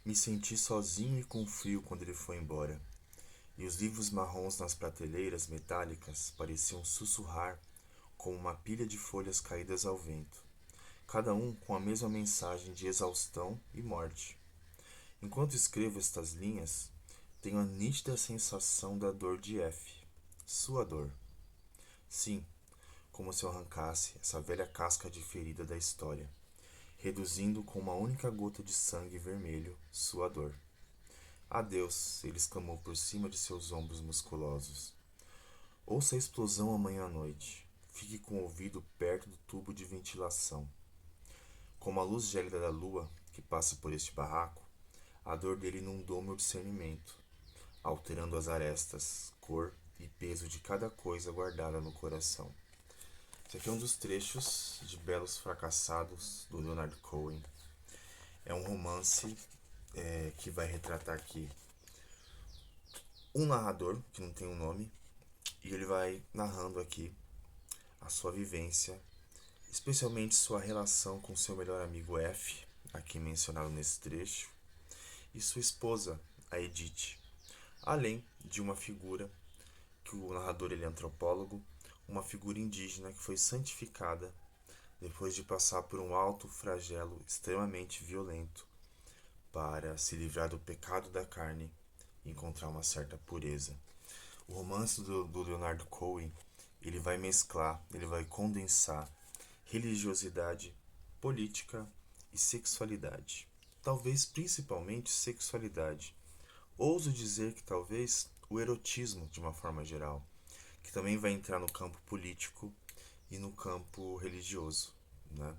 Me senti sozinho e com frio quando ele foi embora, e os livros marrons nas prateleiras metálicas pareciam sussurrar como uma pilha de folhas caídas ao vento, cada um com a mesma mensagem de exaustão e morte. Enquanto escrevo estas linhas, tenho a nítida sensação da dor de F. Sua dor. Sim, como se eu arrancasse essa velha casca de ferida da história, reduzindo com uma única gota de sangue vermelho sua dor. Adeus, ele exclamou por cima de seus ombros musculosos. Ouça a explosão amanhã à noite. Fique com o ouvido perto do tubo de ventilação. Como a luz gélida da lua que passa por este barraco, a dor dele inundou meu discernimento, alterando as arestas, cor e peso de cada coisa guardada no coração. Esse aqui é um dos trechos de Belos Fracassados, do Leonard Cohen. É um romance que vai retratar aqui um narrador, que não tem um nome, e ele vai narrando aqui a sua vivência, especialmente sua relação com seu melhor amigo F, aqui mencionado nesse trecho, e sua esposa, a Edith, além de uma figura que o narrador ele é antropólogo, uma figura indígena que foi santificada depois de passar por um alto flagelo extremamente violento para se livrar do pecado da carne e encontrar uma certa pureza. O romance do Leonardo Cohen ele vai mesclar, ele vai condensar religiosidade, política e sexualidade. Talvez principalmente sexualidade. Ouso dizer que talvez o erotismo de uma forma geral, que também vai entrar no campo político e no campo religioso, né?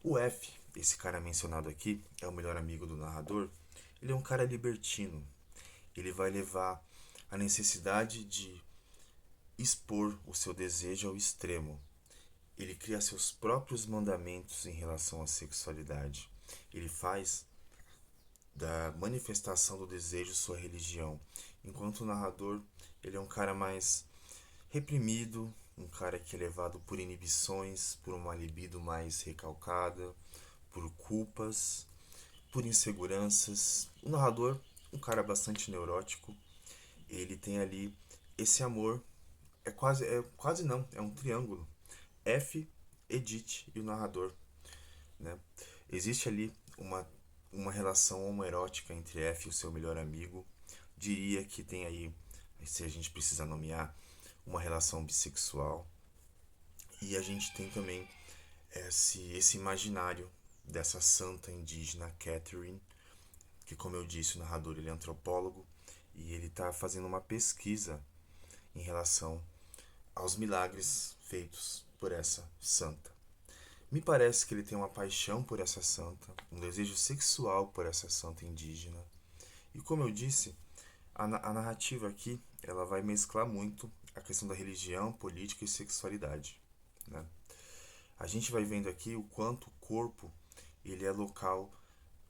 O F, esse cara mencionado aqui, é o melhor amigo do narrador. Ele é um cara libertino. Ele vai levar a necessidade de expor o seu desejo ao extremo. Ele cria seus próprios mandamentos em relação à sexualidade. Ele faz da manifestação do desejo sua religião. Enquanto o narrador, ele é um cara mais reprimido, um cara que é levado por inibições, por uma libido mais recalcada, por culpas, por inseguranças. O narrador, um cara bastante neurótico, ele tem ali esse amor, é quase não, é um triângulo. F, Edith e o narrador, né? Existe ali uma relação homoerótica entre F e o seu melhor amigo. Diria que tem aí, se a gente precisa nomear, uma relação bissexual. E a gente tem também esse imaginário dessa santa indígena Catherine, que como eu disse, o narrador ele é antropólogo e ele está fazendo uma pesquisa em relação aos milagres feitos por essa santa. Me parece que ele tem uma paixão por essa santa, um desejo sexual por essa santa indígena. E como eu disse, a narrativa aqui ela vai mesclar muito a questão da religião, política e sexualidade, né? A gente vai vendo aqui o quanto o corpo ele é local,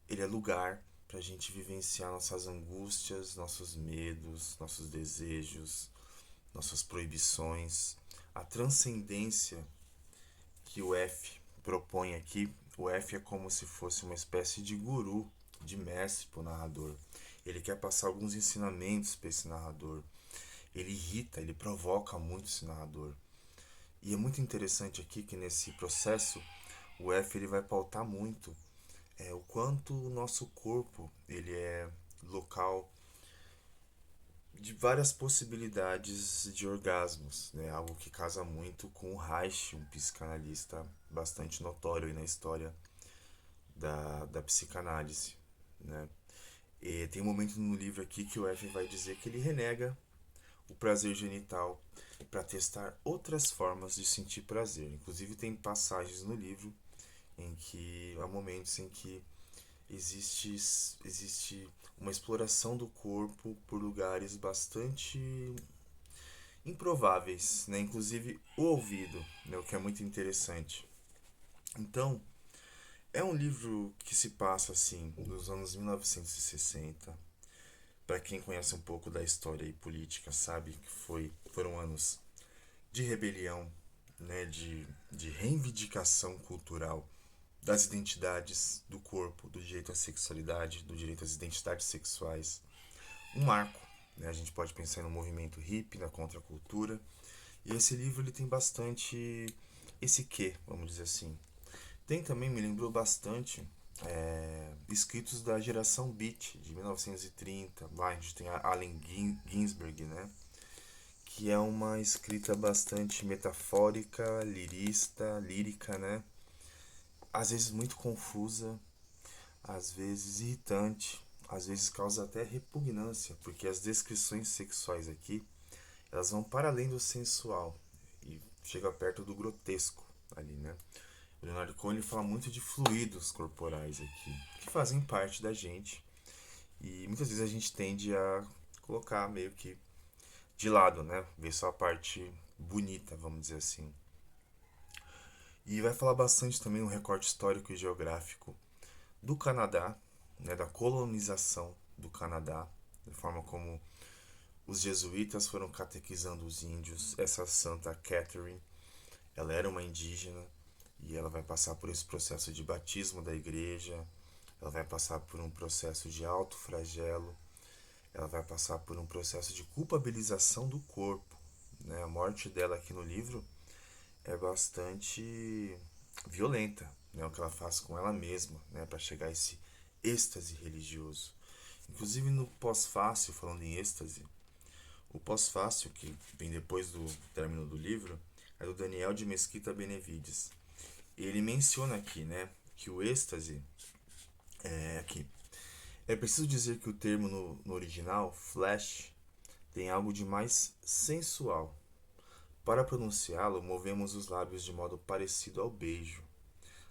ele é lugar para a gente vivenciar nossas angústias, nossos medos, nossos desejos, nossas proibições, a transcendência que o F propõe aqui. O F é como se fosse uma espécie de guru, de mestre para o narrador. Ele quer passar alguns ensinamentos para esse narrador. Ele irrita, ele provoca muito esse narrador. E é muito interessante aqui que nesse processo o F ele vai pautar muito o quanto o nosso corpo ele é local de várias possibilidades de orgasmos, né? Algo que casa muito com o Reich, um psicanalista bastante notório aí na história da psicanálise, né? E tem um momento no livro aqui que o F vai dizer que ele renega o prazer genital para testar outras formas de sentir prazer. Inclusive tem passagens no livro em que há momentos em que existe uma exploração do corpo por lugares bastante improváveis, né? Inclusive o ouvido, né? O que é muito interessante. Então, é um livro que se passa assim nos anos 1960. Para quem conhece um pouco da história e política, sabe que foram anos de rebelião, né? De reivindicação cultural das identidades do corpo, do direito à sexualidade, do direito às identidades sexuais. Um marco, né? A gente pode pensar no movimento hippie, na contracultura. E esse livro ele tem bastante esse quê, vamos dizer assim. Tem também, me lembrou bastante, escritos da geração Beat, de 1930. Lá a gente tem a Allen Ginsberg, né? Que é uma escrita bastante metafórica, lirista, lírica, né? Às vezes muito confusa, às vezes irritante, às vezes causa até repugnância, porque as descrições sexuais aqui, elas vão para além do sensual e chega perto do grotesco ali, né? O Leonardo Cohen ele fala muito de fluidos corporais aqui, que fazem parte da gente e muitas vezes a gente tende a colocar meio que de lado, né? Ver só a parte bonita, vamos dizer assim. E vai falar bastante também um recorte histórico e geográfico do Canadá, né, da colonização do Canadá, da forma como os jesuítas foram catequizando os índios. Essa Santa Catherine, ela era uma indígena e ela vai passar por esse processo de batismo da igreja, ela vai passar por um processo de autoflagelo, ela vai passar por um processo de culpabilização do corpo. Né? A morte dela aqui no livro é bastante violenta, né? O que ela faz com ela mesma, né? Para chegar a esse êxtase religioso. Inclusive no pós-fácil, falando em êxtase, o pós-fácil, que vem depois do término do livro, é do Daniel de Mesquita Benevides. Ele menciona aqui, né, que o êxtase é aqui. É preciso dizer que o termo no original, flash, tem algo de mais sensual. Para pronunciá-lo, movemos os lábios de modo parecido ao beijo.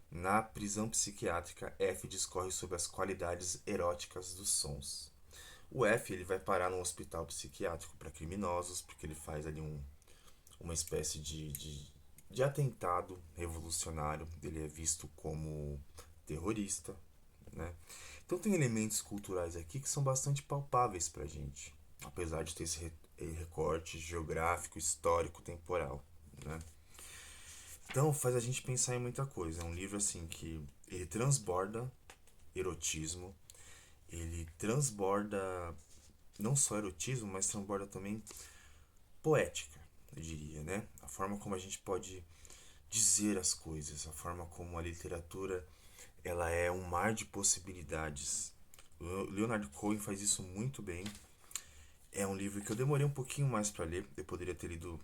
Na prisão psiquiátrica, F discorre sobre as qualidades eróticas dos sons. O F ele vai parar num hospital psiquiátrico para criminosos, porque ele faz ali uma espécie de atentado revolucionário. Ele é visto como terrorista, né? Então tem elementos culturais aqui que são bastante palpáveis para a gente, apesar de ter esse recorte geográfico, histórico, temporal, né? Então faz a gente pensar em muita coisa. É um livro assim que ele transborda erotismo, ele transborda não só erotismo, mas transborda também poética, eu diria, né? A forma como a gente pode dizer as coisas, a forma como a literatura ela é um mar de possibilidades. O Leonard Cohen faz isso muito bem. É um livro que eu demorei um pouquinho mais para ler, eu poderia ter lido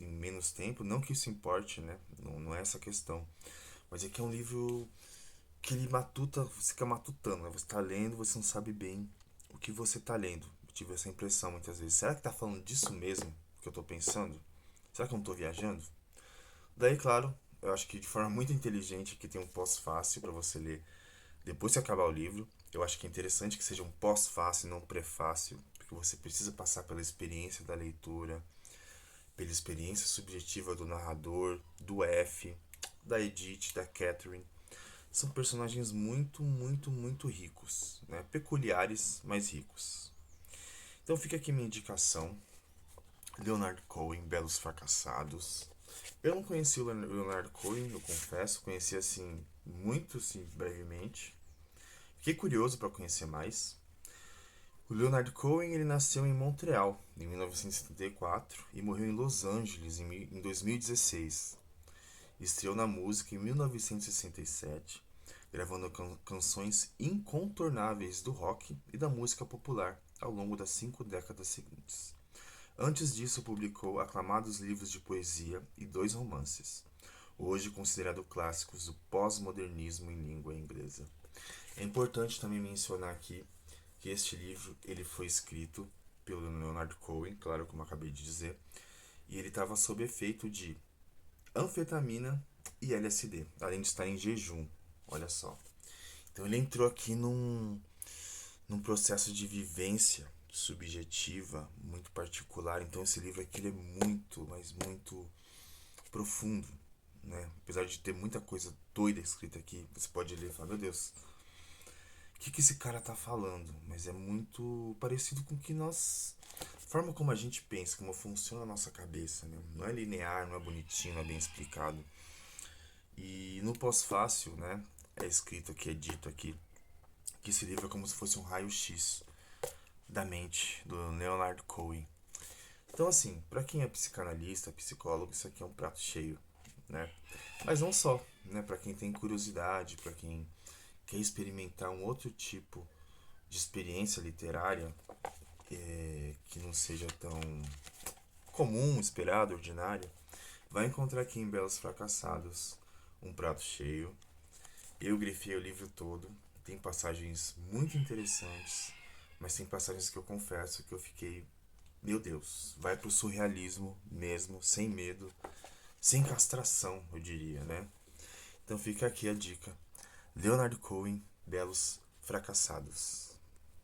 em menos tempo, não que isso importe, né? Não é essa a questão. Mas é que é um livro que ele matuta, você fica matutando, né? Você está lendo, você não sabe bem o que você está lendo. Eu tive essa impressão muitas vezes. Será que tá falando disso mesmo que eu estou pensando? Será que eu não estou viajando? Daí, claro, eu acho que de forma muito inteligente aqui tem um pós-fácil para você ler depois que acabar o livro. Eu acho que é interessante que seja um pós-fácil e não um prefácio, porque você precisa passar pela experiência da leitura, pela experiência subjetiva do narrador, do F, da Edith, da Catherine. São personagens muito, muito, muito ricos, né? Peculiares, mas ricos. Então fica aqui minha indicação. Leonard Cohen, Belos Fracassados. Eu não conheci o Leonard Cohen, eu confesso. Conheci assim, muito assim, brevemente. Fiquei curioso para conhecer mais. O Leonard Cohen ele nasceu em Montreal em 1974 e morreu em Los Angeles em 2016. Estreou na música em 1967, gravando canções incontornáveis do rock e da música popular ao longo das 5 décadas seguintes. Antes disso, publicou aclamados livros de poesia e 2 romances, hoje considerados clássicos do pós-modernismo em língua inglesa. É importante também mencionar aqui que este livro ele foi escrito pelo Leonard Cohen, claro, como acabei de dizer, e ele estava sob efeito de anfetamina e LSD, além de estar em jejum, olha só. Então ele entrou aqui num processo de vivência subjetiva muito particular. Então esse livro aqui ele é muito, mas muito profundo, né? Apesar de ter muita coisa doida escrita aqui, você pode ler e falar, meu Deus, o que esse cara tá falando? Mas é muito parecido com o que nós... A forma como a gente pensa, como funciona a nossa cabeça, né? Não é linear, não é bonitinho, não é bem explicado. E no pós-fácil, né, é escrito aqui, é dito aqui, que esse livro é como se fosse um raio-x da mente do Leonard Cohen. Então, assim, para quem é psicanalista, psicólogo, isso aqui é um prato cheio, né? Mas não só, né? Para quem tem curiosidade, para quem quer experimentar um outro tipo de experiência literária que não seja tão comum, esperado, ordinário, vai encontrar aqui em Belos Fracassados um prato cheio. Eu grifei o livro todo, tem passagens muito interessantes, mas tem passagens que eu confesso que eu fiquei, meu Deus, vai pro surrealismo mesmo, sem medo, sem castração, eu diria, né? Então fica aqui a dica. Leonard Cohen, Belos Fracassados.